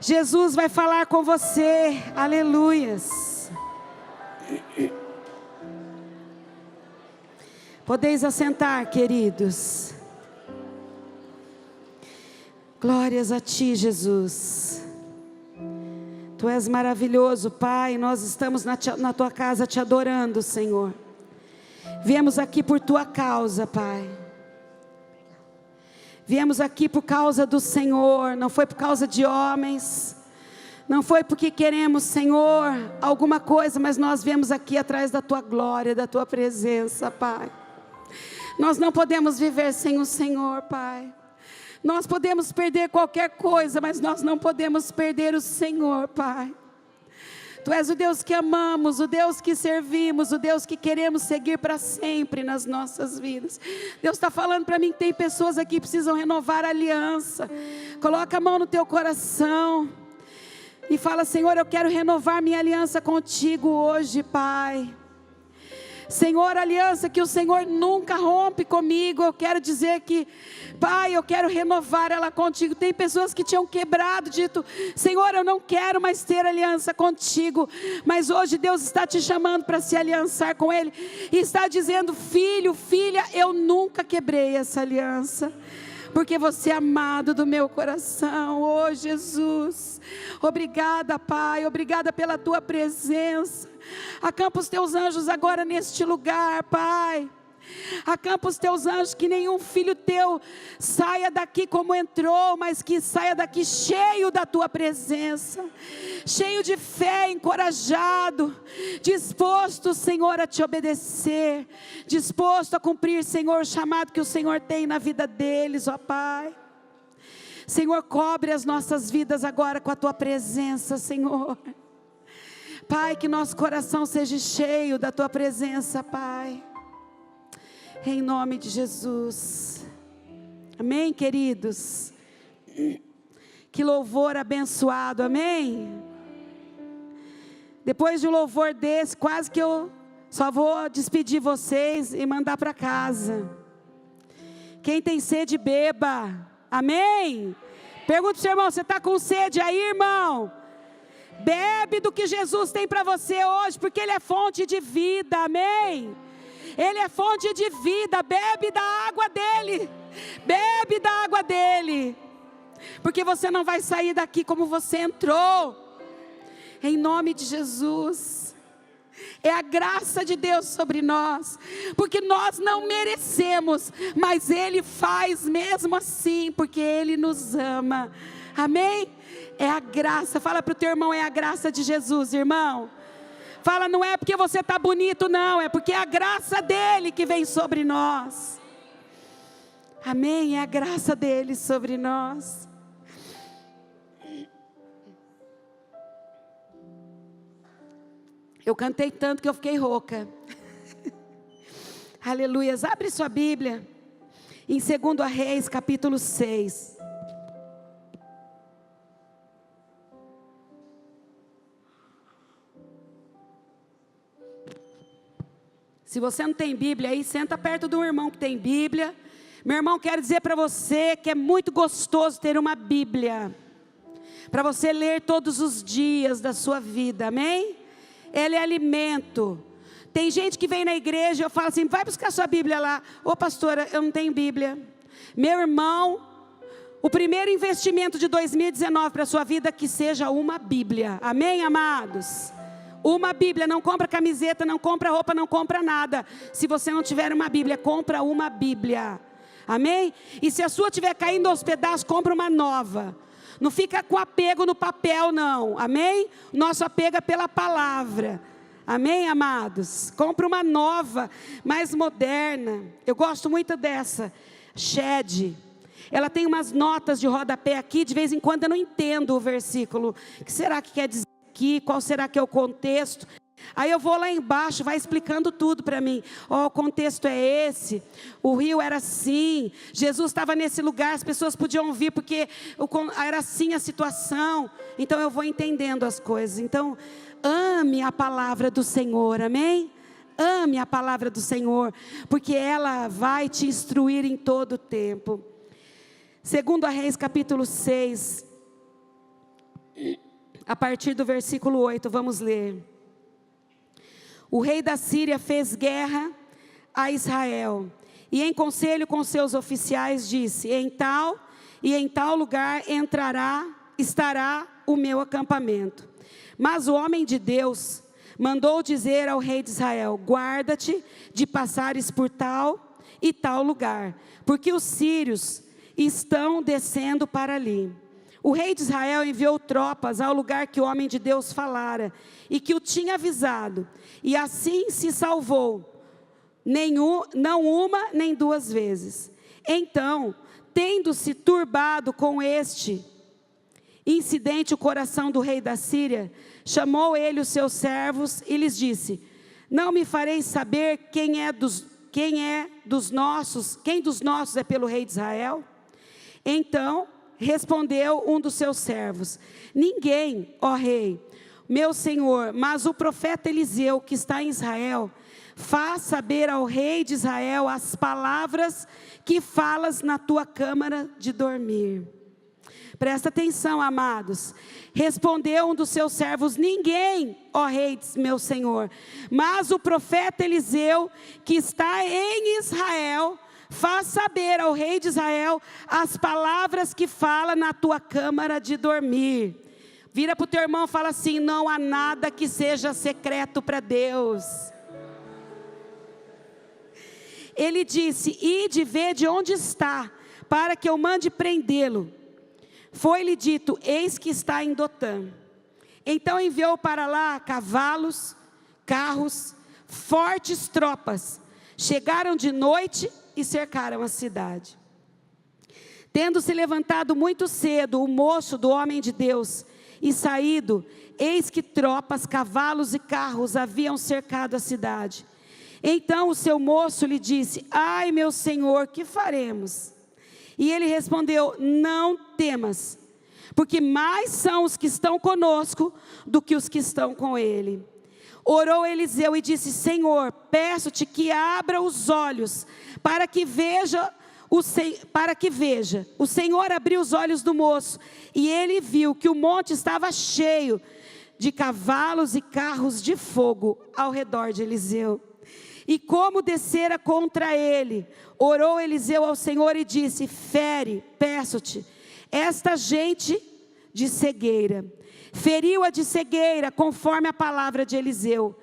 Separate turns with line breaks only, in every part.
Jesus vai falar com você, aleluias. Podeis assentar, queridos. Glórias a Ti, Jesus. Tu és maravilhoso, Pai. Nós estamos na Tua casa Te adorando, Senhor. Viemos aqui por Tua causa, Pai. Viemos aqui por causa do Senhor. Não foi por causa de homens. Não foi porque queremos, Senhor, alguma coisa. Mas nós viemos aqui atrás da Tua glória, da Tua presença, Pai. Nós não podemos viver sem o Senhor, Pai. Nós podemos perder qualquer coisa, mas nós não podemos perder o Senhor, Pai. Tu és o Deus que amamos, o Deus que servimos, o Deus que queremos seguir para sempre nas nossas vidas. Deus está falando para mim que tem pessoas aqui que precisam renovar a aliança. Coloca a mão no teu coração e fala: Senhor, eu quero renovar minha aliança contigo hoje, Pai. Senhor, aliança que o Senhor nunca rompe comigo, eu quero dizer que, Pai, eu quero renovar ela contigo. Tem pessoas que tinham quebrado, dito: Senhor, eu não quero mais ter aliança contigo, mas hoje Deus está te chamando para se aliançar com Ele, e está dizendo: filho, filha, eu nunca quebrei essa aliança, porque você é amado do meu coração. Oh Jesus, obrigada, Pai, obrigada pela Tua presença. Acampa os Teus anjos agora neste lugar, Pai. Acampa os Teus anjos, que nenhum filho Teu saia daqui como entrou, mas que saia daqui cheio da Tua presença, cheio de fé, encorajado, disposto, Senhor, a Te obedecer, disposto a cumprir, Senhor, o chamado que o Senhor tem na vida deles, ó Pai. Senhor, cobre as nossas vidas agora com a Tua presença, Senhor. Pai, que nosso coração seja cheio da Tua presença, Pai. Em nome de Jesus. Amém, queridos? Que louvor abençoado, amém? Depois de um louvor desse, quase que eu só vou despedir vocês e mandar para casa. Quem tem sede, beba. Amém? Pergunta para o seu irmão: você está com sede aí, irmão? Bebe do que Jesus tem para você hoje, porque Ele é fonte de vida, amém? Ele é fonte de vida. Bebe da água dEle, bebe da água dEle, porque você não vai sair daqui como você entrou, em nome de Jesus. É a graça de Deus sobre nós, porque nós não merecemos, mas Ele faz mesmo assim, porque Ele nos ama, amém? É a graça. Fala para o teu irmão: é a graça de Jesus, irmão. Fala: não é porque você está bonito, não, é porque é a graça dEle que vem sobre nós, amém? É a graça dEle sobre nós. Eu cantei tanto que eu fiquei rouca. Aleluias. Abre sua Bíblia em 2 Reis, capítulo 6. Se você não tem Bíblia aí, senta perto de um irmão que tem Bíblia. Meu irmão, quero dizer para você que é muito gostoso ter uma Bíblia, para você ler todos os dias da sua vida, amém? Ela é alimento. Tem gente que vem na igreja e eu falo assim: vai buscar sua Bíblia lá. Ô pastora, eu não tenho Bíblia. Meu irmão, o primeiro investimento de 2019 para a sua vida, que seja uma Bíblia, amém, amados? Uma Bíblia. Não compra camiseta, não compra roupa, não compra nada. Se você não tiver uma Bíblia, compra uma Bíblia, amém? E se a sua estiver caindo aos pedaços, compra uma nova. Não fica com apego no papel, não, amém? Nosso apego é pela palavra, amém, amados? Compra uma nova, mais moderna. Eu gosto muito dessa Shed. Ela tem umas notas de rodapé aqui. De vez em quando eu não entendo o versículo. O que será que quer dizer aqui? Qual será que é o contexto? Aí eu vou lá embaixo, vai explicando tudo para mim. Ó, o contexto é esse, o rio era assim, Jesus estava nesse lugar, as pessoas podiam vir porque era assim a situação. Então eu vou entendendo as coisas. Então, ame a palavra do Senhor, amém? Ame a palavra do Senhor, porque ela vai te instruir em todo o tempo. 2 Reis capítulo 6. a partir do versículo 8, vamos ler. O rei da Síria fez guerra a Israel, e em conselho com seus oficiais disse: em tal e em tal lugar estará o meu acampamento. Mas o homem de Deus mandou dizer ao rei de Israel: guarda-te de passares por tal e tal lugar, porque os sírios estão descendo para ali. O rei de Israel enviou tropas ao lugar que o homem de Deus falara e que o tinha avisado, e assim se salvou, não uma nem duas vezes. Então, tendo-se turbado com este incidente o coração do rei da Síria, chamou ele os seus servos e lhes disse: não me fareis saber quem dos nossos é pelo rei de Israel? Então respondeu um dos seus servos: ninguém, ó rei, meu senhor, mas o profeta Eliseu, que está em Israel, faz saber ao rei de Israel as palavras que falas na tua câmara de dormir. Presta atenção, amados. Respondeu um dos seus servos: ninguém, ó rei, meu senhor, mas o profeta Eliseu, que está em Israel, faz saber ao rei de Israel as palavras que fala na tua câmara de dormir. Vira para o teu irmão e fala assim: não há nada que seja secreto para Deus. Ele disse: ide ver de onde está, para que eu mande prendê-lo. Foi-lhe dito: eis que está em Dotã. Então enviou para lá cavalos, carros, fortes tropas. Chegaram de noite e cercaram a cidade. Tendo se levantado muito cedo o moço do homem de Deus e saído, eis que tropas, cavalos e carros haviam cercado a cidade. Então o seu moço lhe disse: ai, meu senhor, que faremos? E ele respondeu: não temas, porque mais são os que estão conosco do que os que estão com ele. Orou Eliseu e disse: Senhor, peço-te que abra os olhos, para que veja. O Senhor abriu os olhos do moço, e ele viu que o monte estava cheio de cavalos e carros de fogo ao redor de Eliseu. E como descera contra ele, orou Eliseu ao Senhor e disse: fere, peço-te, esta gente de cegueira. Feriu-a de cegueira, conforme a palavra de Eliseu.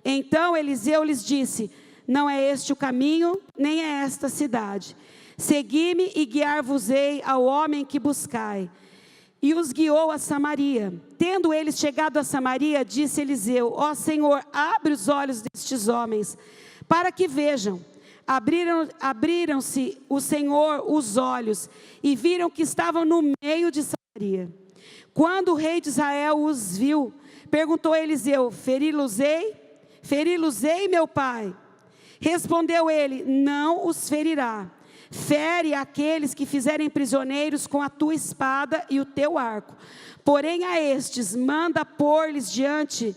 Então Eliseu lhes disse: não é este o caminho, nem é esta a cidade. Segui-me e guiar-vos-ei ao homem que buscai. E os guiou a Samaria. Tendo eles chegado a Samaria, disse Eliseu: ó Senhor, abre os olhos destes homens, para que vejam. Abriram-se o Senhor os olhos, e viram que estavam no meio de Samaria. Quando o rei de Israel os viu, perguntou a Eliseu: feri-los-ei? Feri-los-ei, meu pai? Respondeu ele: não os ferirá. Fere aqueles que fizerem prisioneiros com a tua espada e o teu arco. Porém a estes manda pôr-lhes diante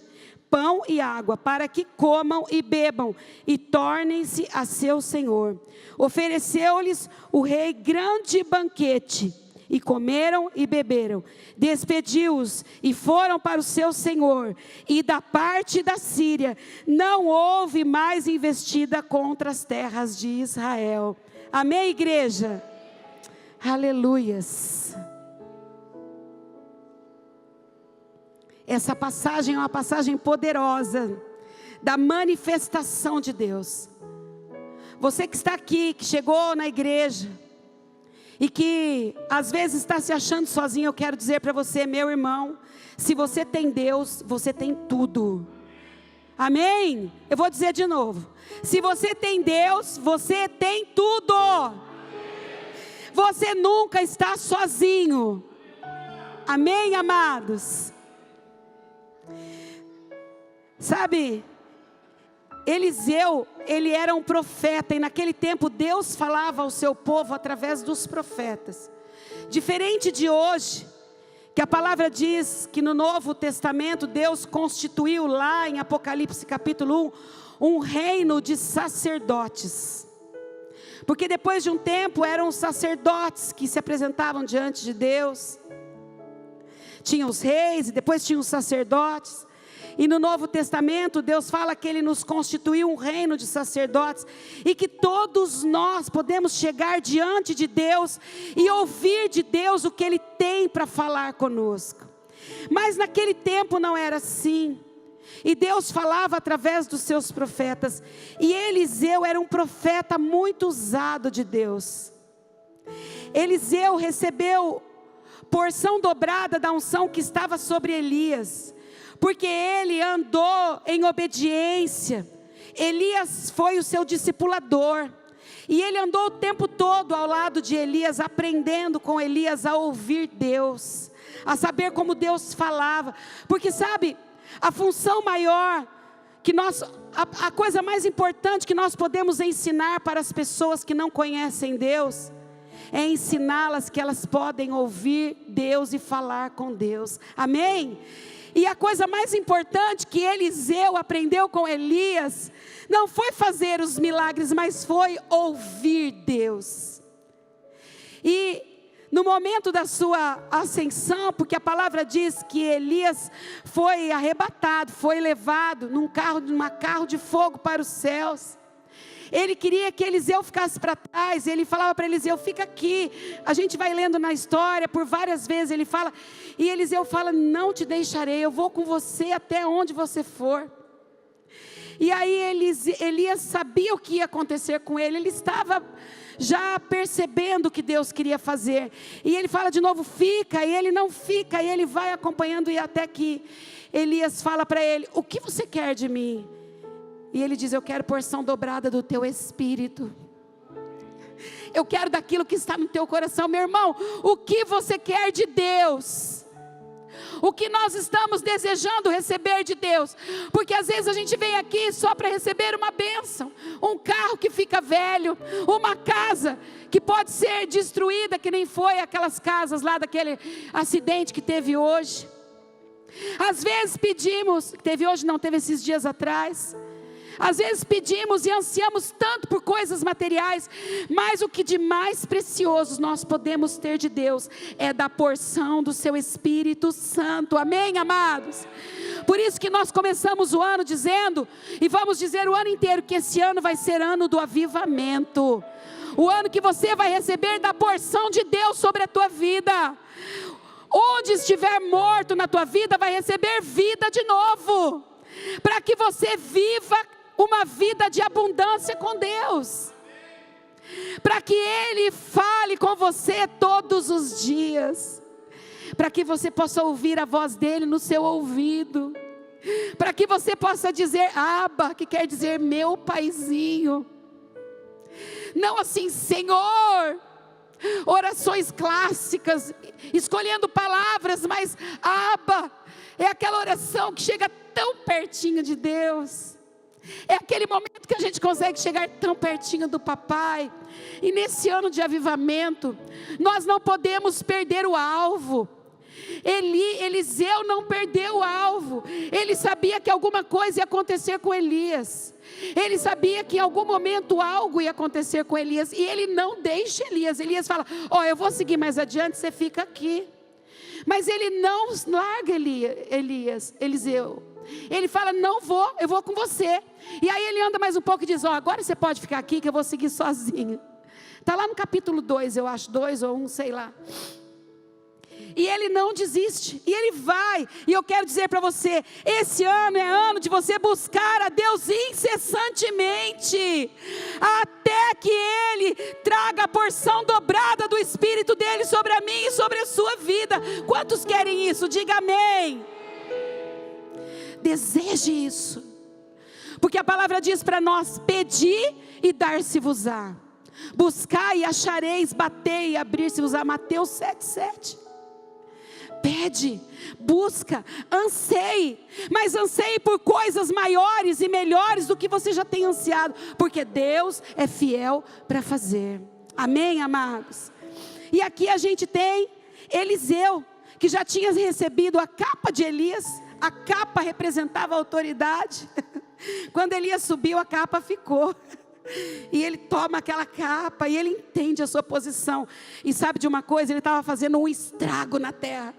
pão e água, para que comam e bebam, e tornem-se a seu senhor. Ofereceu-lhes o rei grande banquete, e comeram e beberam. Despediu-os e foram para o seu senhor. E da parte da Síria não houve mais investida contra as terras de Israel. Amém, igreja? Aleluias. Essa passagem é uma passagem poderosa da manifestação de Deus. Você que está aqui, que chegou na igreja e que às vezes está se achando sozinho, eu quero dizer para você, meu irmão, se você tem Deus, você tem tudo. Amém? Eu vou dizer de novo. Se você tem Deus, você tem tudo. Você nunca está sozinho. Amém, amados? Sabe, Eliseu, ele era um profeta, e naquele tempo Deus falava ao seu povo através dos profetas. Diferente de hoje, que a palavra diz que no Novo Testamento Deus constituiu lá em Apocalipse capítulo 1, um reino de sacerdotes. Porque depois de um tempo eram os sacerdotes que se apresentavam diante de Deus. tinha os reis e depois tinha os sacerdotes. E no Novo Testamento, Deus fala que Ele nos constituiu um reino de sacerdotes, e que todos nós podemos chegar diante de Deus e ouvir de Deus o que Ele tem para falar conosco. Mas naquele tempo não era assim, e Deus falava através dos seus profetas, e Eliseu era um profeta muito usado de Deus. Eliseu recebeu porção dobrada da unção que estava sobre Elias, porque ele andou em obediência. Elias foi o seu discipulador, e ele andou o tempo todo ao lado de Elias, aprendendo com Elias a ouvir Deus, a saber como Deus falava. Porque sabe, a função maior que nós, a coisa mais importante que nós podemos ensinar para as pessoas que não conhecem Deus, é ensiná-las que elas podem ouvir Deus e falar com Deus. Amém? E a coisa mais importante que Eliseu aprendeu com Elias, não foi fazer os milagres, mas foi ouvir Deus. E no momento da sua ascensão, porque a palavra diz que Elias foi arrebatado, foi levado num carro de fogo para os céus. Ele queria que Eliseu ficasse para trás. Ele falava para Eliseu: fica aqui. A gente vai lendo na história, por várias vezes ele fala, e Eliseu fala: não te deixarei, eu vou com você até onde você for. E aí Elias sabia o que ia acontecer com ele. Ele estava já percebendo o que Deus queria fazer, e ele fala de novo: fica, e ele não fica, e ele vai acompanhando, e até que Elias fala para ele: o que você quer de mim? E ele diz: eu quero porção dobrada do teu espírito, eu quero daquilo que está no teu coração. Meu irmão, o que você quer de Deus? O que nós estamos desejando receber de Deus? Porque às vezes a gente vem aqui só para receber uma bênção, um carro que fica velho, uma casa que pode ser destruída, que nem foi aquelas casas lá daquele acidente que teve hoje. Às vezes pedimos, teve hoje não, teve esses dias atrás. Às vezes pedimos e ansiamos tanto por coisas materiais, mas o que de mais precioso nós podemos ter de Deus é da porção do seu Espírito Santo. Amém, amados? Por isso que nós começamos o ano dizendo, e vamos dizer o ano inteiro, que esse ano vai ser ano do avivamento, o ano que você vai receber da porção de Deus sobre a tua vida. Onde estiver morto na tua vida, vai receber vida de novo, para que você viva uma vida de abundância com Deus, para que Ele fale com você todos os dias, para que você possa ouvir a voz dEle no seu ouvido, para que você possa dizer Abba, que quer dizer meu paizinho. Não assim, Senhor, orações clássicas, escolhendo palavras, mas Abba é aquela oração que chega tão pertinho de Deus. É aquele momento que a gente consegue chegar tão pertinho do papai. E nesse ano de avivamento, nós não podemos perder o alvo. Eliseu não perdeu o alvo. Ele sabia que alguma coisa ia acontecer com Elias. Ele sabia que em algum momento algo ia acontecer com Elias. E ele não deixa Elias. Elias fala: eu vou seguir mais adiante, você fica aqui. Mas ele não larga Eliseu. Ele fala: não vou, eu vou com você. E aí ele anda mais um pouco e diz: agora você pode ficar aqui que eu vou seguir sozinho. Está lá no capítulo 2, eu acho, 2 ou 1, sei lá. E ele não desiste, e ele vai. E eu quero dizer para você, esse ano é ano de você buscar a Deus incessantemente, até que Ele traga a porção dobrada do Espírito dEle sobre a mim e sobre a sua vida. Quantos querem isso? Diga amém. Deseje isso, porque a palavra diz para nós: pedir e dar-se-vos-á, buscar e achareis, batei e abrir-se-vos-á. Mateus 7,7. Pede, busca, anseie, mas anseie por coisas maiores e melhores do que você já tem ansiado, porque Deus é fiel para fazer. Amém, amados? E aqui a gente tem Eliseu, que já tinha recebido a capa de Elias. A capa representava a autoridade. Quando Elias subiu, a capa ficou. E ele toma aquela capa e ele entende a sua posição. E sabe de uma coisa? Ele estava fazendo um estrago na terra.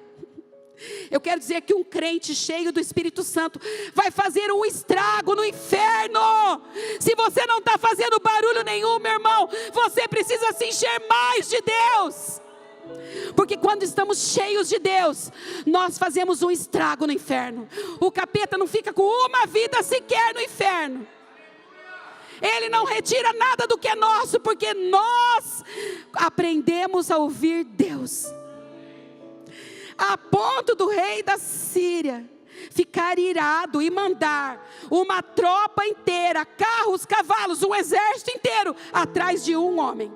Eu quero dizer que um crente cheio do Espírito Santo vai fazer um estrago no inferno. Se você não está fazendo barulho nenhum, meu irmão, você precisa se encher mais de Deus. Porque quando estamos cheios de Deus, nós fazemos um estrago no inferno. O capeta não fica com uma vida sequer no inferno. Ele não retira nada do que é nosso, porque nós aprendemos a ouvir Deus. A ponto do rei da Síria ficar irado e mandar uma tropa inteira, carros, cavalos, um exército inteiro atrás de um homem.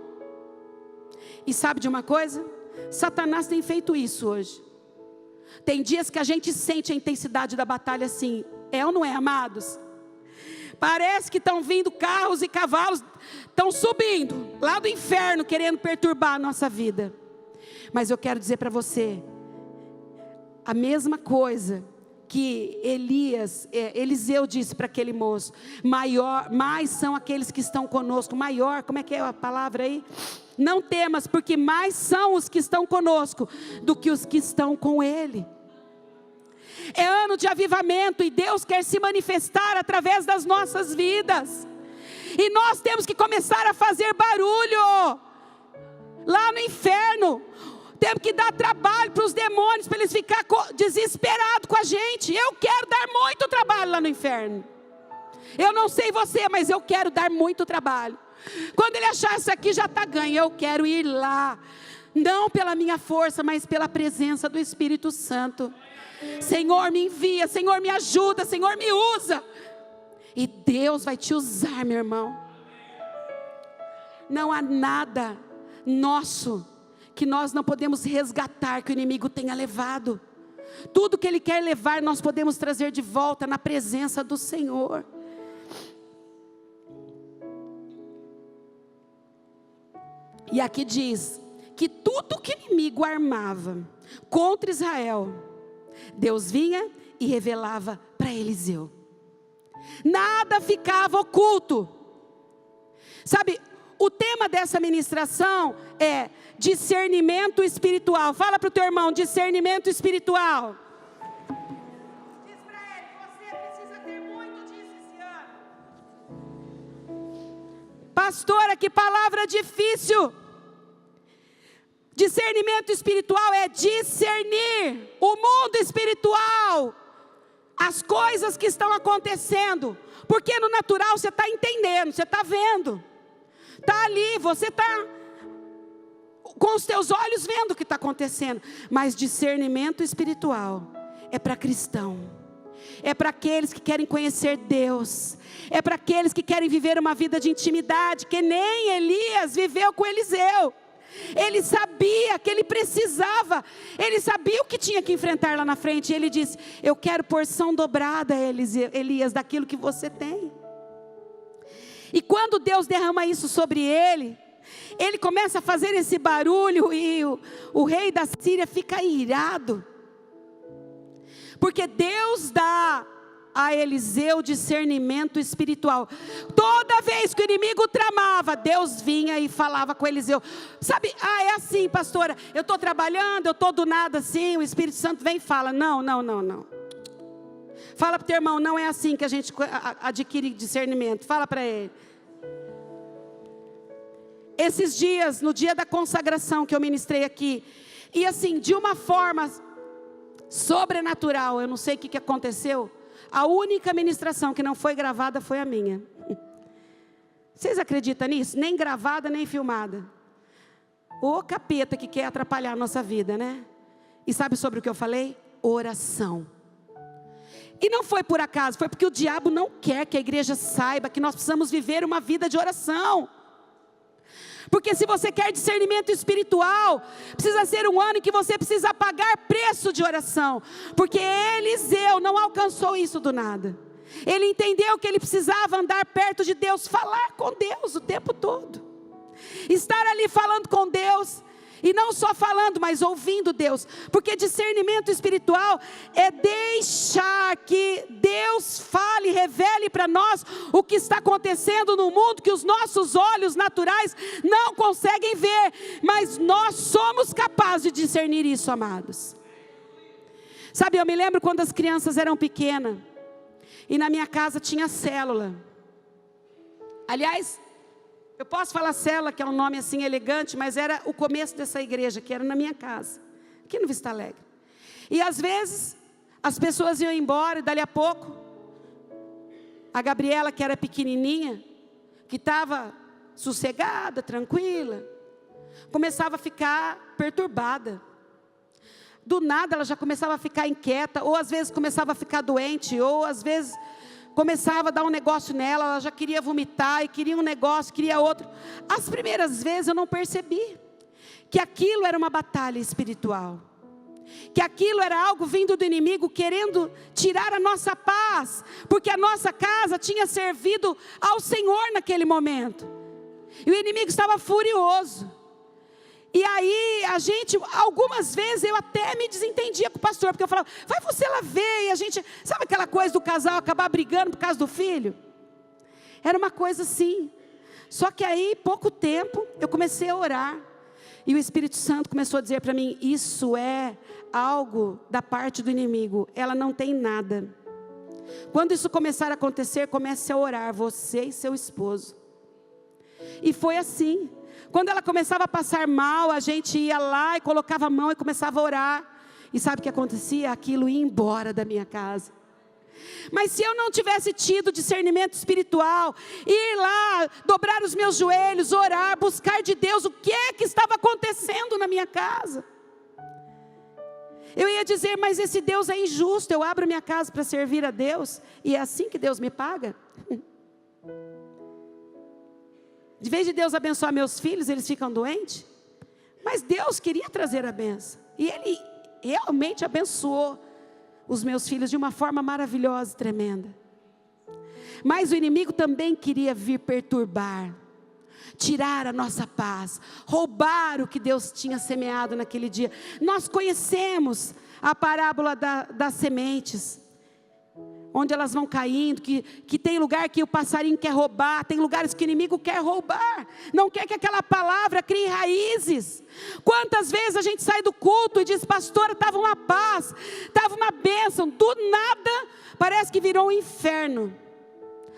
E sabe de uma coisa? Satanás tem feito isso hoje. Tem dias que a gente sente a intensidade da batalha assim. É ou não é, amados? Parece que estão vindo carros e cavalos, estão subindo lá do inferno, querendo perturbar a nossa vida. Mas eu quero dizer para você, a mesma coisa que Eliseu disse para aquele moço: mais são aqueles que estão conosco. Maior, como é que é a palavra aí? Não temas, porque mais são os que estão conosco do que os que estão com ele. É ano de avivamento e Deus quer se manifestar através das nossas vidas. E nós temos que começar a fazer barulho lá no inferno. Temos que dar trabalho para os demônios, para eles ficarem desesperados com a gente. Eu quero dar muito trabalho lá no inferno. Eu não sei você, mas eu quero dar muito trabalho. Quando ele achar isso aqui já está ganho, eu quero ir lá. Não pela minha força, mas pela presença do Espírito Santo. Senhor, me envia, Senhor, me ajuda, Senhor, me usa. E Deus vai te usar, meu irmão. Não há nada nosso que nós não podemos resgatar, que o inimigo tenha levado. Tudo que ele quer levar, nós podemos trazer de volta na presença do Senhor. E aqui diz que tudo que o inimigo armava contra Israel, Deus vinha e revelava para Eliseu. Nada ficava oculto. Sabe, o tema dessa ministração é discernimento espiritual. Fala para o teu irmão, discernimento espiritual. Diz para ele, você precisa ter muito disso esse ano. Pastora, que palavra difícil. Discernimento espiritual é discernir o mundo espiritual, as coisas que estão acontecendo. Porque no natural você está entendendo, você está vendo. Está ali, você está com os teus olhos vendo o que está acontecendo. Mas discernimento espiritual é para cristão. É para aqueles que querem conhecer Deus. É para aqueles que querem viver uma vida de intimidade, que nem Elias viveu com Eliseu. Ele sabia que ele precisava. Ele sabia o que tinha que enfrentar lá na frente. E ele disse: eu quero porção dobrada, Elias, daquilo que você tem. E quando Deus derrama isso sobre ele, ele começa a fazer esse barulho e o rei da Síria fica irado. Porque Deus dá a Eliseu discernimento espiritual. Toda vez que o inimigo tramava, Deus vinha e falava com Eliseu. Sabe, é assim, pastora, eu estou trabalhando, eu estou do nada assim, o Espírito Santo vem e fala: não. Fala para o teu irmão, não é assim que a gente adquire discernimento. Fala para ele. Esses dias, no dia da consagração que eu ministrei aqui, e assim, de uma forma sobrenatural, eu não sei o que aconteceu, a única ministração que não foi gravada foi a minha. Vocês acreditam nisso? Nem gravada, nem filmada. O capeta que quer atrapalhar a nossa vida, né? E sabe sobre o que eu falei? Oração. E não foi por acaso, foi porque o diabo não quer que a igreja saiba que nós precisamos viver uma vida de oração. Porque se você quer discernimento espiritual, precisa ser um ano em que você precisa pagar preço de oração. Porque Eliseu não alcançou isso do nada. Ele entendeu que ele precisava andar perto de Deus, falar com Deus o tempo todo. Estar ali falando com Deus. E não só falando, mas ouvindo Deus. Porque discernimento espiritual é deixar que Deus fale, revele para nós o que está acontecendo no mundo, que os nossos olhos naturais não conseguem ver. Mas nós somos capazes de discernir isso, amados. Sabe, eu me lembro quando as crianças eram pequenas, e na minha casa tinha célula. Aliás, eu posso falar célula, que é um nome assim elegante, mas era o começo dessa igreja, que era na minha casa, aqui no Vista Alegre. E às vezes, as pessoas iam embora, e dali a pouco, a Gabriela, que era pequenininha, que estava sossegada, tranquila, começava a ficar perturbada. Do nada ela já começava a ficar inquieta, ou às vezes começava a ficar doente, ou às vezes começava a dar um negócio nela, ela já queria vomitar, e queria um negócio, queria outro. As primeiras vezes eu não percebi que aquilo era uma batalha espiritual, que aquilo era algo vindo do inimigo, querendo tirar a nossa paz, porque a nossa casa tinha servido ao Senhor naquele momento, e o inimigo estava furioso. E aí a gente, algumas vezes eu até me desentendia com o pastor, porque eu falava, vai você lá ver, e a gente, sabe aquela coisa do casal acabar brigando por causa do filho? Era uma coisa assim. Só que aí, pouco tempo, eu comecei a orar, e o Espírito Santo começou a dizer para mim, isso é algo da parte do inimigo, ela não tem nada. Quando isso começar a acontecer, comece a orar, você e seu esposo. E foi assim. Quando ela começava a passar mal, a gente ia lá e colocava a mão e começava a orar. E sabe o que acontecia? Aquilo ia embora da minha casa. Mas se eu não tivesse tido discernimento espiritual, ir lá, dobrar os meus joelhos, orar, buscar de Deus o que é que estava acontecendo na minha casa, eu ia dizer, mas esse Deus é injusto, eu abro minha casa para servir a Deus, e é assim que Deus me paga? De vez de Deus abençoar meus filhos, eles ficam doentes. Mas Deus queria trazer a bênção. E Ele realmente abençoou os meus filhos de uma forma maravilhosa e tremenda. Mas o inimigo também queria vir perturbar, tirar a nossa paz, roubar o que Deus tinha semeado naquele dia. Nós conhecemos a parábola das sementes, onde elas vão caindo, que tem lugar que o passarinho quer roubar, tem lugares que o inimigo quer roubar, não quer que aquela palavra crie raízes. Quantas vezes a gente sai do culto e diz, pastora, estava uma paz, estava uma bênção, do nada, parece que virou um inferno.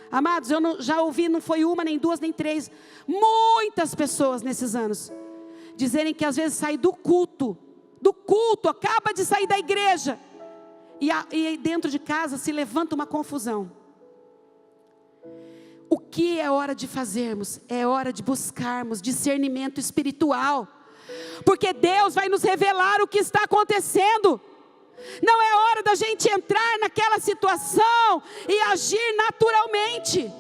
Amados, eu já ouvi, não foi uma, nem duas, nem três, muitas pessoas nesses anos, dizerem que às vezes sai do culto, acaba de sair da igreja, e dentro de casa se levanta uma confusão. O que é hora de fazermos? É hora de buscarmos discernimento espiritual, porque Deus vai nos revelar o que está acontecendo. Não é hora da gente entrar naquela situação e agir naturalmente,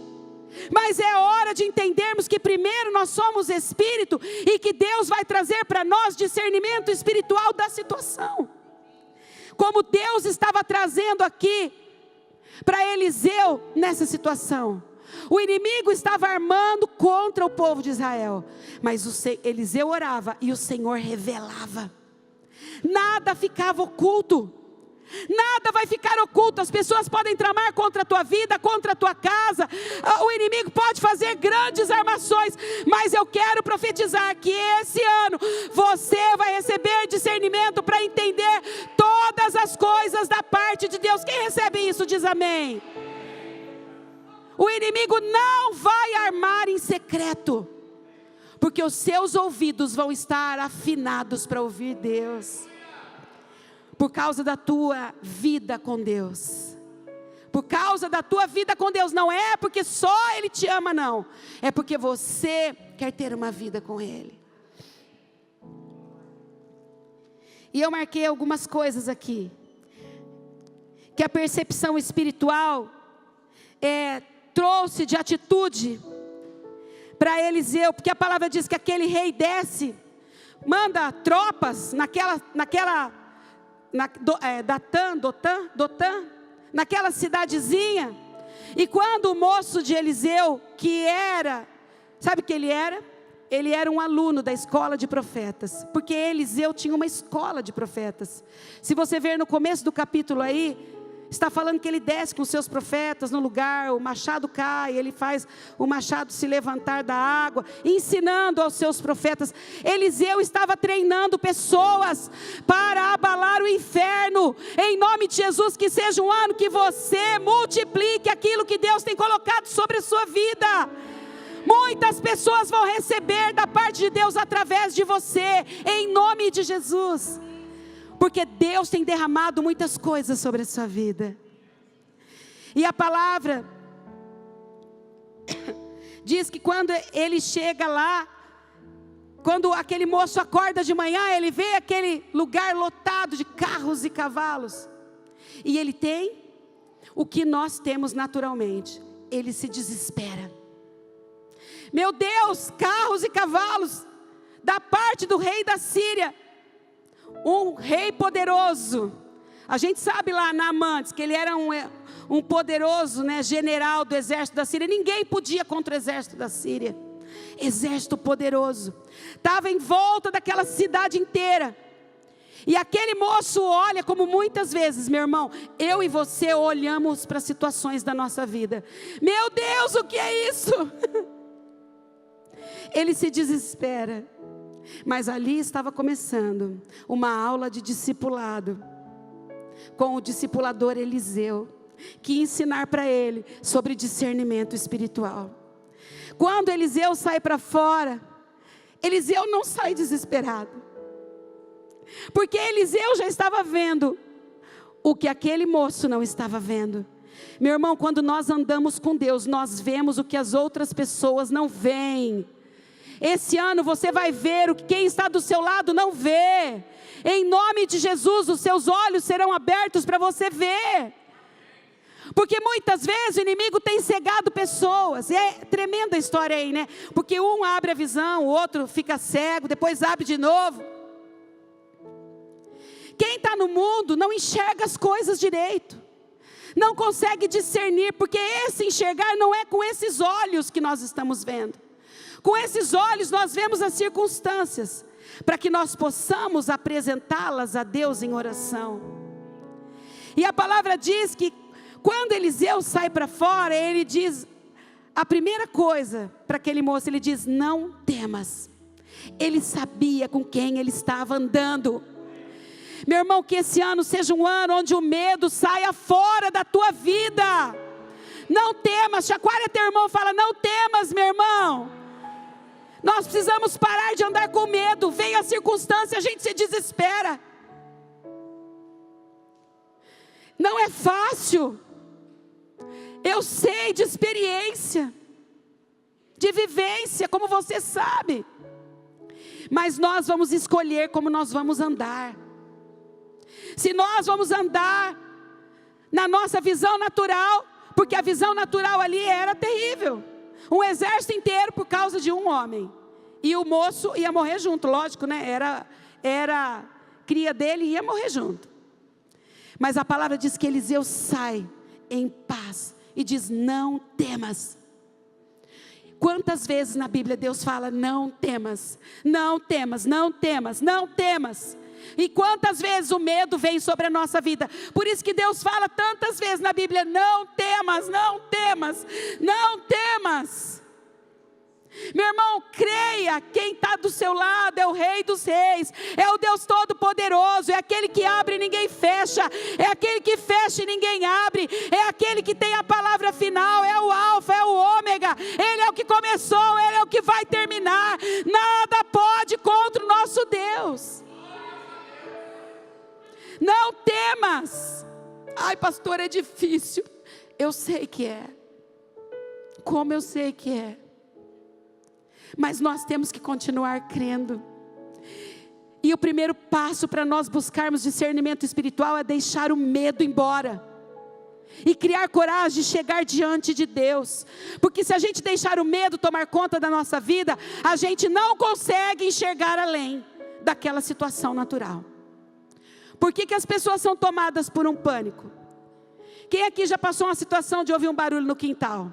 mas é hora de entendermos que primeiro nós somos espírito, e que Deus vai trazer para nós discernimento espiritual da situação. Como Deus estava trazendo aqui para Eliseu nessa situação. O inimigo estava armando contra o povo de Israel, mas Eliseu orava e o Senhor revelava. Nada ficava oculto. Nada vai ficar oculto. As pessoas podem tramar contra a tua vida, contra a tua casa, o inimigo pode fazer grandes armações, mas eu quero profetizar que esse ano você vai receber discernimento para entender todas as coisas da parte de Deus. Quem recebe isso diz amém. O inimigo não vai armar em secreto, porque os seus ouvidos vão estar afinados para ouvir Deus. Por causa da tua vida com Deus, por causa da tua vida com Deus, não é porque só Ele te ama, não, é porque você quer ter uma vida com Ele. E eu marquei algumas coisas aqui, que a percepção espiritual trouxe de atitude para Eliseu, porque a palavra diz que aquele rei desce, manda tropas Dotã, naquela cidadezinha. E quando o moço de Eliseu, sabe o que ele era? Ele era um aluno da escola de profetas, porque Eliseu tinha uma escola de profetas. Se você ver no começo do capítulo aí, Está falando que ele desce com seus profetas no lugar, o machado cai, ele faz o machado se levantar da água, ensinando aos seus profetas. Eliseu estava treinando pessoas para abalar o inferno. Em nome de Jesus, que seja um ano que você multiplique aquilo que Deus tem colocado sobre a sua vida. Muitas pessoas vão receber da parte de Deus através de você, em nome de Jesus. Porque Deus tem derramado muitas coisas sobre a sua vida. E a palavra diz que quando ele chega lá, quando aquele moço acorda de manhã, ele vê aquele lugar lotado de carros e cavalos. E ele tem o que nós temos naturalmente. Ele se desespera. Meu Deus, carros e cavalos da parte do rei da Síria. Um rei poderoso. A gente sabe lá Naamã, que ele era um poderoso, general do exército da Síria. Ninguém podia contra o exército da Síria. Exército poderoso. Estava em volta daquela cidade inteira. E aquele moço olha, como muitas vezes, meu irmão, eu e você olhamos para situações da nossa vida. Meu Deus, o que é isso? Ele se desespera. Mas ali estava começando uma aula de discipulado com o discipulador Eliseu, que ia ensinar para ele sobre discernimento espiritual. Quando Eliseu sai para fora, Eliseu não sai desesperado, porque Eliseu já estava vendo o que aquele moço não estava vendo. Meu irmão, quando nós andamos com Deus, nós vemos o que as outras pessoas não veem. Esse ano você vai ver o que quem está do seu lado não vê. Em nome de Jesus, os seus olhos serão abertos para você ver. Porque muitas vezes o inimigo tem cegado pessoas. E é tremenda a história aí, né? Porque um abre a visão, o outro fica cego, depois abre de novo. Quem está no mundo não enxerga as coisas direito. Não consegue discernir, porque esse enxergar não é com esses olhos que nós estamos vendo. Com esses olhos nós vemos as circunstâncias, para que nós possamos apresentá-las a Deus em oração. E a palavra diz que quando Eliseu sai para fora, ele diz, a primeira coisa para aquele moço, ele diz, não temas. Ele sabia com quem ele estava andando. Meu irmão, que esse ano seja um ano onde o medo saia fora da tua vida. Não temas, chacoalha teu irmão, fala, não temas, meu irmão. Nós precisamos parar de andar com medo. Vem a circunstância, a gente se desespera. Não é fácil. Eu sei de experiência, de vivência, como você sabe. Mas nós vamos escolher como nós vamos andar. Se nós vamos andar na nossa visão natural, porque a visão natural ali era terrível. Um exército inteiro por causa de um homem. E o moço ia morrer junto, lógico, né? Era cria dele e ia morrer junto. Mas a palavra diz que Eliseu sai em paz e diz, não temas. Quantas vezes na Bíblia Deus fala, não temas, não temas, não temas, não temas. E quantas vezes o medo vem sobre a nossa vida. Por isso que Deus fala tantas vezes na Bíblia, não temas, não temas, não temas. Meu irmão, creia, quem está do seu lado é o Rei dos Reis, é o Deus Todo-Poderoso, é aquele que abre e ninguém fecha, é aquele que fecha e ninguém abre, é aquele que tem a palavra final, é o Alfa, é o Ômega, Ele é o que começou, Ele é o que vai terminar, nada pode contra o nosso Deus. Não temas. Ai, pastor, é difícil. Eu sei que é. Como eu sei que é. Mas nós temos que continuar crendo. E o primeiro passo para nós buscarmos discernimento espiritual é deixar o medo embora. E criar coragem de chegar diante de Deus. Porque se a gente deixar o medo tomar conta da nossa vida, a gente não consegue enxergar além daquela situação natural. Por que as pessoas são tomadas por um pânico? Quem aqui já passou uma situação de ouvir um barulho no quintal?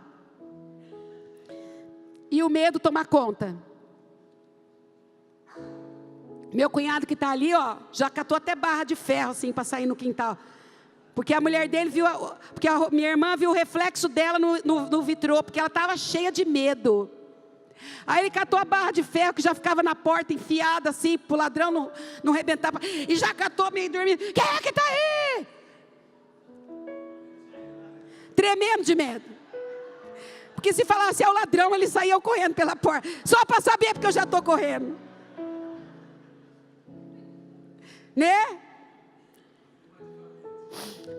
E o medo tomar conta? Meu cunhado que está ali, ó, já catou até barra de ferro assim para sair no quintal. Porque a mulher dele viu, porque a minha irmã viu o reflexo dela no vitrô, porque ela estava cheia de medo. Aí ele catou a barra de ferro que já ficava na porta enfiada assim, para o ladrão não rebentar. E já catou meio dormindo. Quem é que está aí? Tremendo de medo. Porque se falasse é o ladrão, ele saía correndo pela porta. Só para saber, porque eu já estou correndo. Né?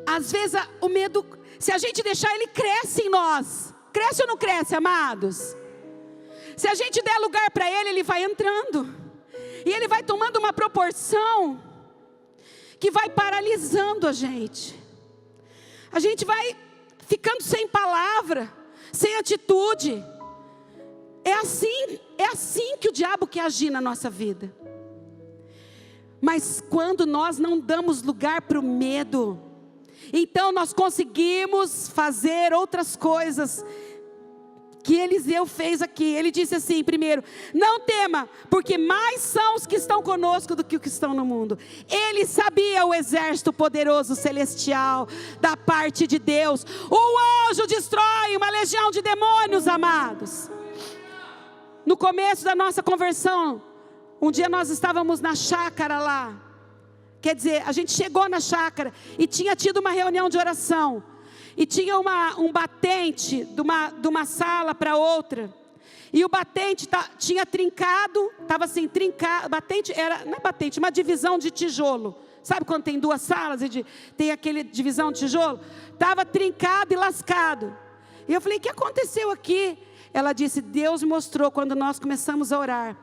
Às vezes o medo, se a gente deixar, ele cresce em nós. Cresce ou não cresce, amados? Se a gente der lugar para ele vai entrando. E ele vai tomando uma proporção que vai paralisando a gente. A gente vai ficando sem palavra, sem atitude. É assim que o diabo quer agir na nossa vida. Mas quando nós não damos lugar para o medo, então nós conseguimos fazer outras coisas que Eliseu fez aqui. Ele disse assim, primeiro, não tema, porque mais são os que estão conosco do que os que estão no mundo. Ele sabia o exército poderoso celestial da parte de Deus. O anjo destrói uma legião de demônios, amados. No começo da nossa conversão, um dia nós estávamos na chácara lá. Quer dizer, a gente chegou na chácara e tinha tido uma reunião de oração. E tinha um batente de uma sala para outra. E o batente tinha trincado, estava assim, trincado. Batente era, não é batente, uma divisão de tijolo. Sabe quando tem duas salas e tem aquele divisão de tijolo? Estava trincado e lascado. E eu falei, o que aconteceu aqui? Ela disse, Deus mostrou quando nós começamos a orar,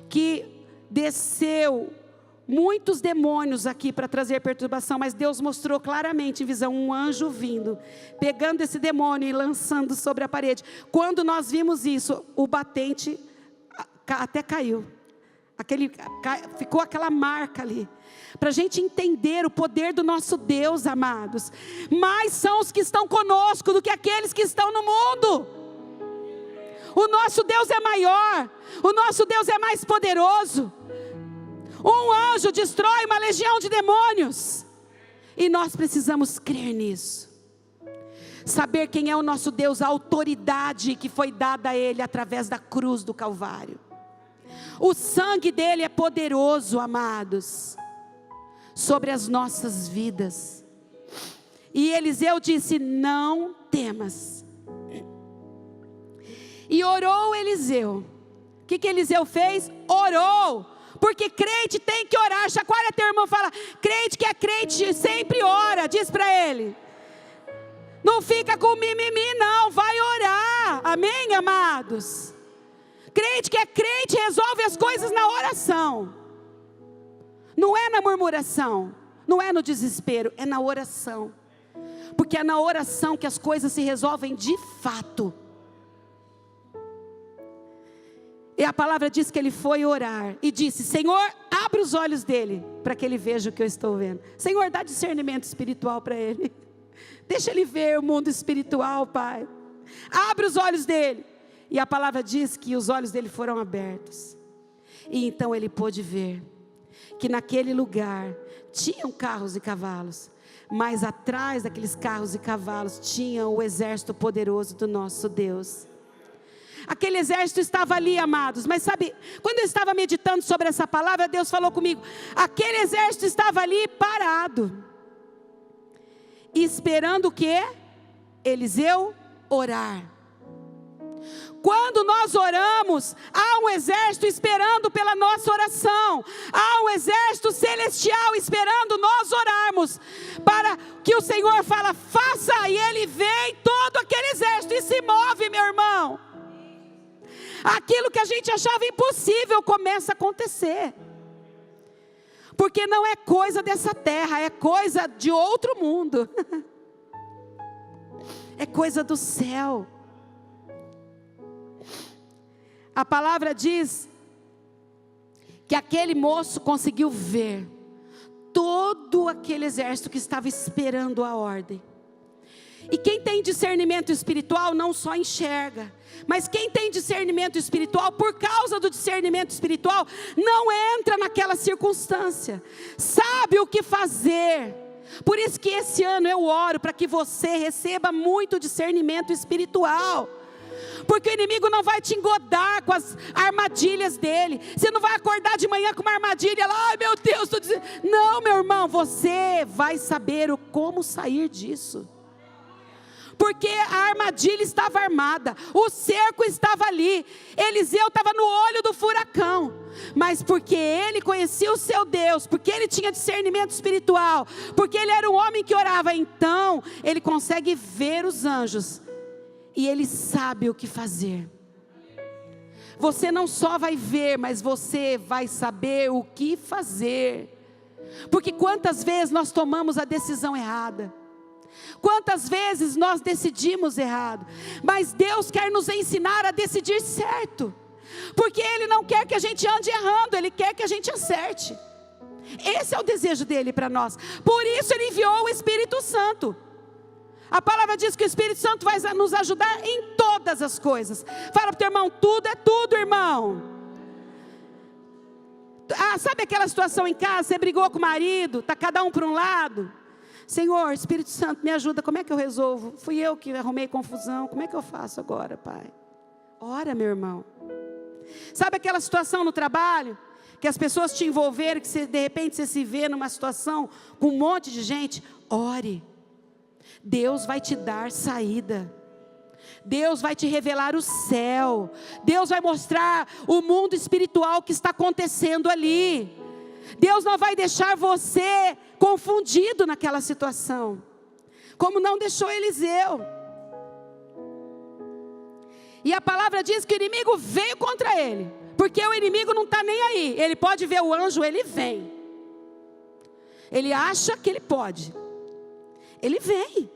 que desceu muitos demônios aqui para trazer perturbação, mas Deus mostrou claramente em visão um anjo vindo, pegando esse demônio e lançando sobre a parede. Quando nós vimos isso, o batente até caiu, ficou aquela marca ali, para a gente entender o poder do nosso Deus, amados. Mais são os que estão conosco do que aqueles que estão no mundo. O nosso Deus é maior, o nosso Deus é mais poderoso. Um anjo destrói uma legião de demônios. E nós precisamos crer nisso. Saber quem é o nosso Deus, a autoridade que foi dada a Ele através da cruz do Calvário. O sangue dele é poderoso, amados, sobre as nossas vidas. E Eliseu disse, não temas. E orou Eliseu. O que Eliseu fez? Orou. Porque crente tem que orar. Chacoalha teu irmão, fala, crente que é crente sempre ora. Diz para ele. Não fica com mimimi não, vai orar. Amém, amados? Crente que é crente resolve as coisas na oração. Não é na murmuração, não é no desespero, é na oração. Porque é na oração que as coisas se resolvem de fato. E a palavra diz que ele foi orar e disse, Senhor, abre os olhos dele, para que ele veja o que eu estou vendo. Senhor, dá discernimento espiritual para ele. Deixa ele ver o mundo espiritual, Pai. Abre os olhos dele. E a palavra diz que os olhos dele foram abertos. E então ele pôde ver que naquele lugar tinham carros e cavalos. Mas atrás daqueles carros e cavalos tinha o exército poderoso do nosso Deus. Aquele exército estava ali, amados, mas sabe, quando eu estava meditando sobre essa palavra, Deus falou comigo, aquele exército estava ali parado, esperando o quê? Eliseu orar. Quando nós oramos, há um exército esperando pela nossa oração, há um exército celestial esperando nós orarmos, para que o Senhor fala, faça, e Ele vem, todo aquele exército, e se move, meu irmão. Aquilo que a gente achava impossível começa a acontecer. Porque não é coisa dessa terra, é coisa de outro mundo. É coisa do céu. A palavra diz que aquele moço conseguiu ver todo aquele exército que estava esperando a ordem. E quem tem discernimento espiritual não só enxerga, mas quem tem discernimento espiritual, por causa do discernimento espiritual, não entra naquela circunstância, sabe o que fazer, Por isso que esse ano eu oro para que você receba muito discernimento espiritual. Porque o inimigo não vai te engodar com as armadilhas dele. Você não vai acordar de manhã com uma armadilha lá, ai meu Deus, estou dizendo. Não, meu irmão, você vai saber como sair disso. Porque a armadilha estava armada, o cerco estava ali, Eliseu estava no olho do furacão, mas porque ele conhecia o seu Deus, porque ele tinha discernimento espiritual, porque ele era um homem que orava, então ele consegue ver os anjos, e ele sabe o que fazer. Você não só vai ver, mas você vai saber o que fazer, porque quantas vezes nós tomamos a decisão errada, quantas vezes nós decidimos errado, mas Deus quer nos ensinar a decidir certo, porque Ele não quer que a gente ande errando, Ele quer que a gente acerte. Esse é o desejo dEle para nós, por isso Ele enviou o Espírito Santo. A palavra diz que o Espírito Santo vai nos ajudar em todas as coisas. Fala para o teu irmão, tudo é tudo, irmão. Sabe aquela situação em casa, você brigou com o marido, está cada um para um lado. Senhor, Espírito Santo, me ajuda, como é que eu resolvo? Fui eu que arrumei confusão, como é que eu faço agora, Pai? Ora, meu irmão. Sabe aquela situação no trabalho, que as pessoas te envolveram, que você, de repente você se vê numa situação com um monte de gente? Ore. Deus vai te dar saída. Deus vai te revelar o céu. Deus vai mostrar o mundo espiritual que está acontecendo ali. Deus não vai deixar você confundido naquela situação, como não deixou Eliseu. E a palavra diz que o inimigo veio contra ele, porque o inimigo não está nem aí. Ele pode ver o anjo, ele vem. Ele acha que ele pode. Ele vem,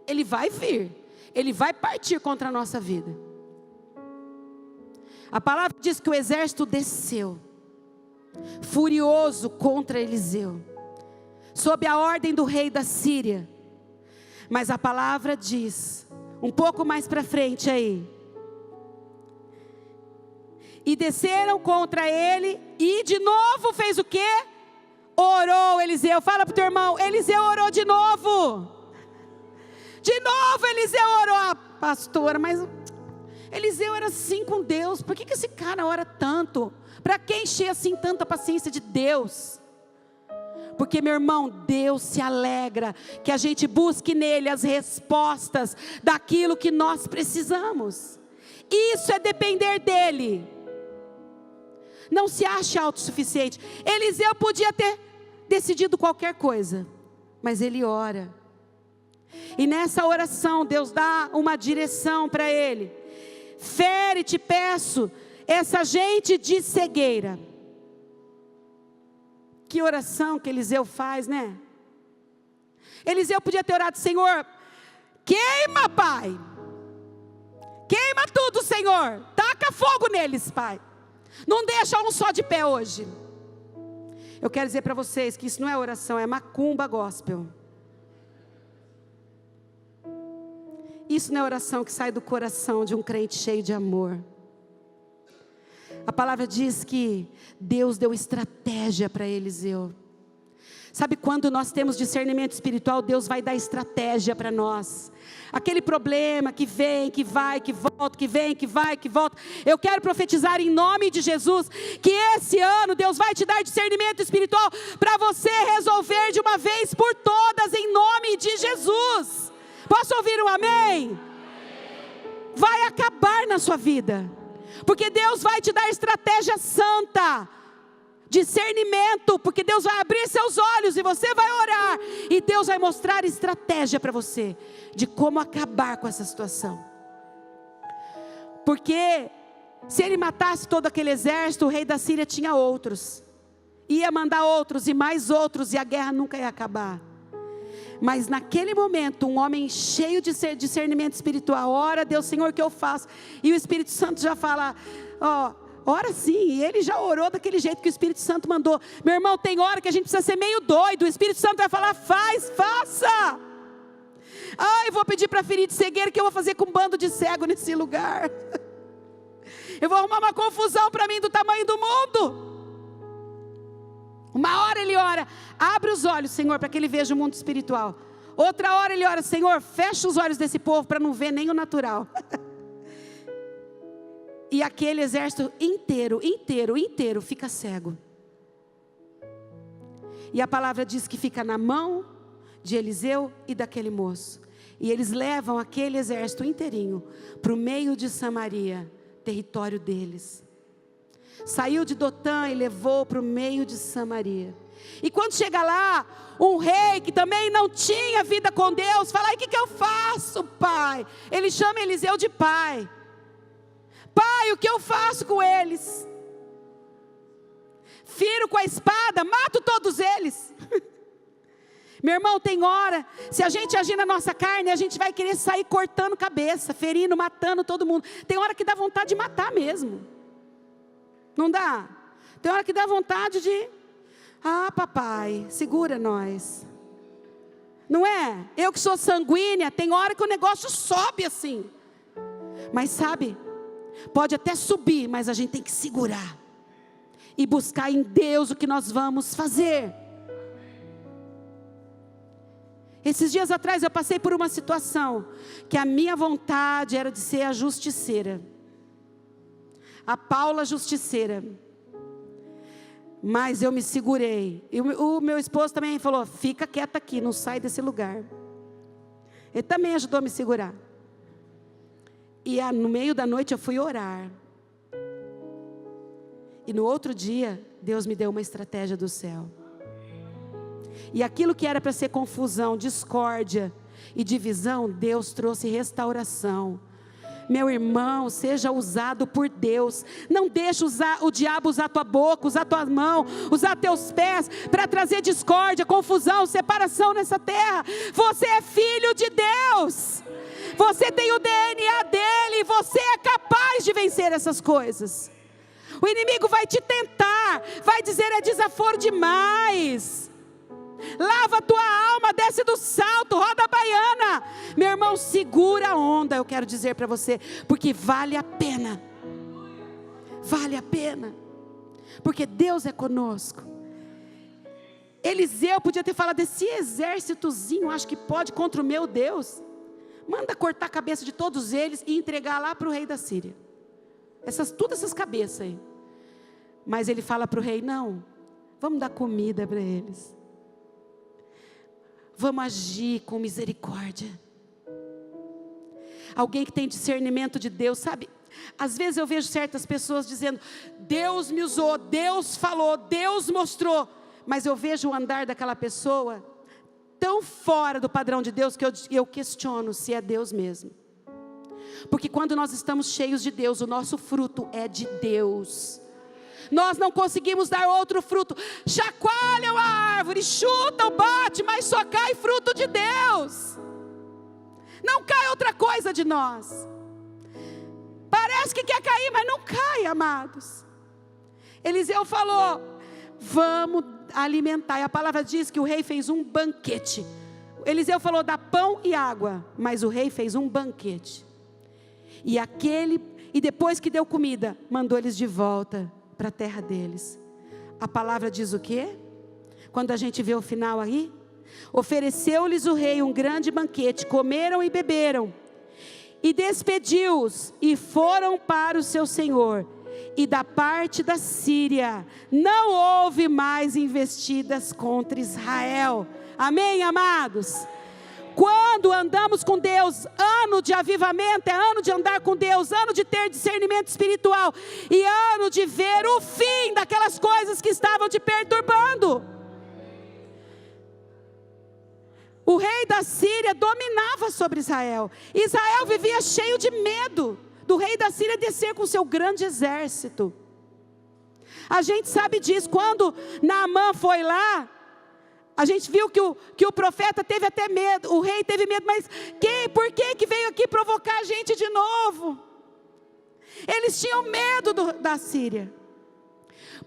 ele vai vir, ele vai partir contra a nossa vida. A palavra diz que o exército desceu, furioso contra Eliseu, sob a ordem do rei da Síria. Mas a palavra diz, um pouco mais para frente aí, e desceram contra ele, e de novo fez o quê? Orou Eliseu. Fala para o teu irmão, Eliseu orou de novo. De novo Eliseu orou. Ah, pastora, mas Eliseu era assim com Deus, por que esse cara ora tanto? Para que encher assim tanta paciência de Deus? Porque, meu irmão, Deus se alegra que a gente busque nele as respostas daquilo que nós precisamos. Isso é depender dele. Não se ache autossuficiente. Eliseu podia ter decidido qualquer coisa, mas ele ora. E nessa oração Deus dá uma direção para ele. Fere, te peço, essa gente de cegueira. Que oração que Eliseu faz, né? Eliseu podia ter orado, Senhor, queima, Pai. Queima tudo, Senhor. Taca fogo neles, Pai. Não deixa um só de pé hoje. Eu quero dizer para vocês que isso não é oração, é macumba gospel. Isso não é oração que sai do coração de um crente cheio de amor. A palavra diz que Deus deu estratégia para Eliseu. Sabe quando nós temos discernimento espiritual, Deus vai dar estratégia para nós. Aquele problema que vem, que vai, que volta, que vem, que vai, que volta. Eu quero profetizar em nome de Jesus, que esse ano Deus vai te dar discernimento espiritual para você resolver de uma vez por todas, em nome de Jesus. Posso ouvir um amém? Vai acabar na sua vida. Porque Deus vai te dar estratégia santa, discernimento, porque Deus vai abrir seus olhos e você vai orar, e Deus vai mostrar estratégia para você, de como acabar com essa situação. Porque se ele matasse todo aquele exército, o rei da Síria tinha outros, ia mandar outros e mais outros, e a guerra nunca ia acabar. Mas naquele momento, um homem cheio de discernimento espiritual, ora, Deus, Senhor, o que eu faço? E o Espírito Santo já fala, ora sim, e ele já orou daquele jeito que o Espírito Santo mandou. Meu irmão, tem hora que a gente precisa ser meio doido, o Espírito Santo vai falar, faça. Eu vou pedir para ferir de cegueira, que eu vou fazer com um bando de cego nesse lugar. Eu vou arrumar uma confusão para mim do tamanho do mundo. Uma hora ele ora, abre os olhos, Senhor, para que ele veja o mundo espiritual. Outra hora ele ora, Senhor, fecha os olhos desse povo para não ver nem o natural. E aquele exército inteiro fica cego. E a palavra diz que fica na mão de Eliseu e daquele moço. E eles levam aquele exército inteirinho para o meio de Samaria, território deles. Saiu de Dotã e levou para o meio de Samaria. E quando chega lá, um rei que também não tinha vida com Deus, fala, aí o que eu faço, pai? Ele chama Eliseu de pai. Pai, o que eu faço com eles? Firo com a espada, mato todos eles. Meu irmão, tem hora, se a gente agir na nossa carne, a gente vai querer sair cortando cabeça, ferindo, matando todo mundo. Tem hora que dá vontade de matar mesmo. Não dá? Tem hora que dá vontade de... papai, segura nós. Não é? Eu que sou sanguínea, tem hora que o negócio sobe assim. Mas sabe, pode até subir, mas a gente tem que segurar. E buscar em Deus o que nós vamos fazer. Esses dias atrás eu passei por uma situação que a minha vontade era de ser a justiceira. A Paula justiceira. Mas eu me segurei. E o meu esposo também falou, fica quieta aqui, não sai desse lugar. Ele também ajudou a me segurar. E no meio da noite eu fui orar. E no outro dia, Deus me deu uma estratégia do céu. E aquilo que era para ser confusão, discórdia e divisão, Deus trouxe restauração. Meu irmão, seja usado por Deus. Não deixe o diabo usar tua boca, usar tua mão, usar teus pés para trazer discórdia, confusão, separação nessa terra. Você é filho de Deus. Você tem o DNA dele. Você é capaz de vencer essas coisas. O inimigo vai te tentar, vai dizer é desaforo demais. Lava a tua alma, desce do salto, roda a baiana. Meu irmão, segura a onda, eu quero dizer para você, porque vale a pena. Vale a pena. Porque Deus é conosco. Eliseu podia ter falado, esse exércitozinho, acho que pode contra o meu Deus. Manda cortar a cabeça de todos eles e entregar lá para o rei da Síria. Todas essas cabeças aí. Mas ele fala para o rei, não, vamos dar comida para eles. Vamos agir com misericórdia. Alguém que tem discernimento de Deus, sabe? Às vezes eu vejo certas pessoas dizendo, Deus me usou, Deus falou, Deus mostrou. Mas eu vejo o andar daquela pessoa tão fora do padrão de Deus que eu questiono se é Deus mesmo. Porque quando nós estamos cheios de Deus, o nosso fruto é de Deus. Nós não conseguimos dar outro fruto. Chacoalham a árvore, chutam, bate, mas só cai fruto de Deus. Não cai outra coisa de nós. Parece que quer cair, mas não cai, amados. Eliseu falou, vamos alimentar. E a palavra diz que o rei fez um banquete. Eliseu falou, dá pão e água. Mas o rei fez um banquete. E depois que deu comida, mandou eles de volta para a terra deles. A palavra diz o quê? Quando a gente vê o final aí, ofereceu-lhes o rei um grande banquete, comeram e beberam, e despediu-os, e foram para o seu senhor. E da parte da Síria, não houve mais investidas contra Israel. Amém, amados? Quando andamos com Deus, ano de avivamento, é ano de andar com Deus, ano de ter discernimento espiritual, e ano de ver o fim daquelas coisas que estavam te perturbando. O rei da Síria dominava sobre Israel. Israel vivia cheio de medo do rei da Síria descer com seu grande exército. A gente sabe disso. Quando Naamã foi lá, a gente viu que o profeta teve até medo, o rei teve medo, mas por que veio aqui provocar a gente de novo? Eles tinham medo da Síria,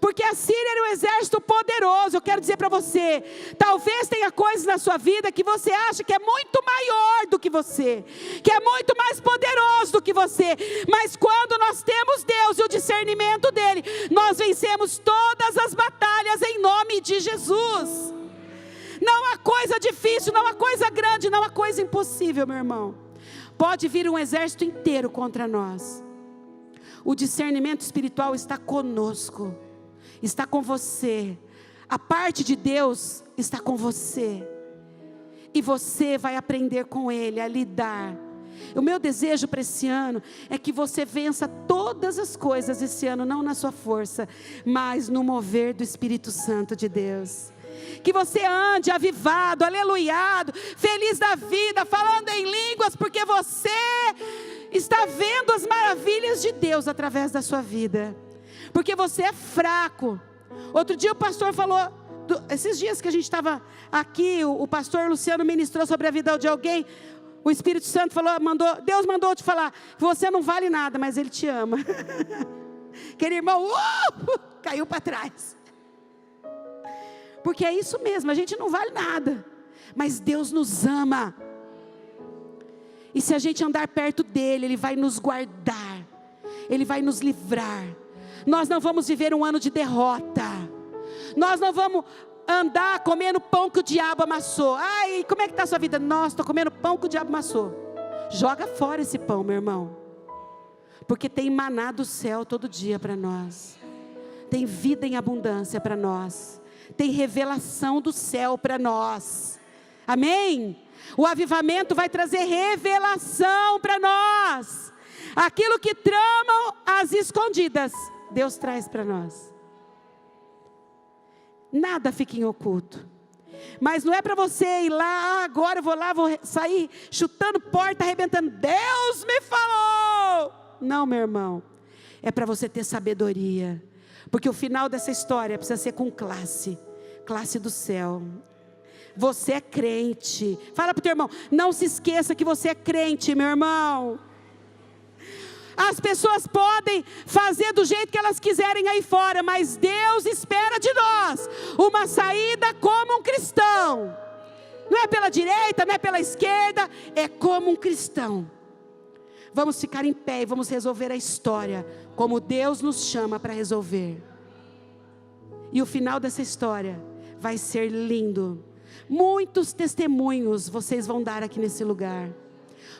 porque a Síria era um exército poderoso. Eu quero dizer para você, talvez tenha coisas na sua vida que você acha que é muito maior do que você, que é muito mais poderoso do que você, mas quando nós temos Deus e o discernimento dEle, nós vencemos todas as batalhas em nome de de Jesus. Não há coisa difícil, não há coisa grande, não há coisa impossível, meu irmão. Pode vir um exército inteiro contra nós. O discernimento espiritual está conosco, está com você. A parte de Deus está com você. E você vai aprender com Ele a lidar. O meu desejo para esse ano é que você vença todas as coisas esse ano, não na sua força, mas no mover do Espírito Santo de Deus. Que você ande avivado, aleluiado, feliz da vida, falando em línguas, porque você está vendo as maravilhas de Deus através da sua vida. Porque você é fraco. Outro dia o pastor falou, esses dias que a gente estava aqui, o pastor Luciano ministrou sobre a vida de alguém. O Espírito Santo falou, Deus mandou te falar, que você não vale nada, mas Ele te ama. Aquele irmão, caiu para trás. Porque é isso mesmo, a gente não vale nada, mas Deus nos ama. E se a gente andar perto dEle, Ele vai nos guardar, Ele vai nos livrar. Nós não vamos viver um ano de derrota. Nós não vamos andar comendo pão que o diabo amassou. Ai, como é que está a sua vida? Nossa, estou comendo pão que o diabo amassou. Joga fora esse pão, meu irmão. Porque tem maná do céu todo dia para nós. Tem vida em abundância para nós. Tem revelação do céu para nós. Amém? O avivamento vai trazer revelação para nós. Aquilo que tramam as escondidas, Deus traz para nós. Nada fica em oculto. Mas não é para você ir lá, agora eu vou lá, vou sair chutando porta, arrebentando. Deus me falou. Não, meu irmão. É para você ter sabedoria. Porque o final dessa história precisa ser com classe. Classe do céu. Você é crente. Fala para o teu irmão, não se esqueça que você é crente, meu irmão. As pessoas podem fazer do jeito que elas quiserem aí fora, mas Deus espera de nós uma saída como um cristão. Não é pela direita, não é pela esquerda, é como um cristão. Vamos ficar em pé e vamos resolver a história como Deus nos chama para resolver. E o final dessa história vai ser lindo. Muitos testemunhos vocês vão dar aqui nesse lugar.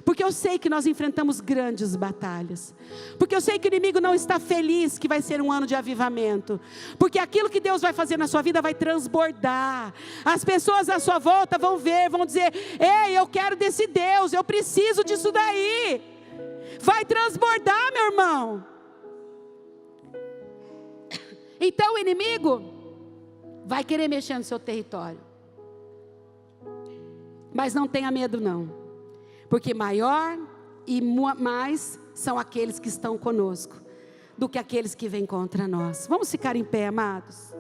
Porque eu sei que nós enfrentamos grandes batalhas. Porque eu sei que o inimigo não está feliz que vai ser um ano de avivamento. Porque aquilo que Deus vai fazer na sua vida vai transbordar. As pessoas à sua volta vão ver, vão dizer: ei, eu quero desse Deus, eu preciso disso daí. Vai transbordar, meu irmão. Então o inimigo vai querer mexer no seu território. Mas não tenha medo não. Porque maior e mais são aqueles que estão conosco do que aqueles que vêm contra nós. Vamos ficar em pé, amados?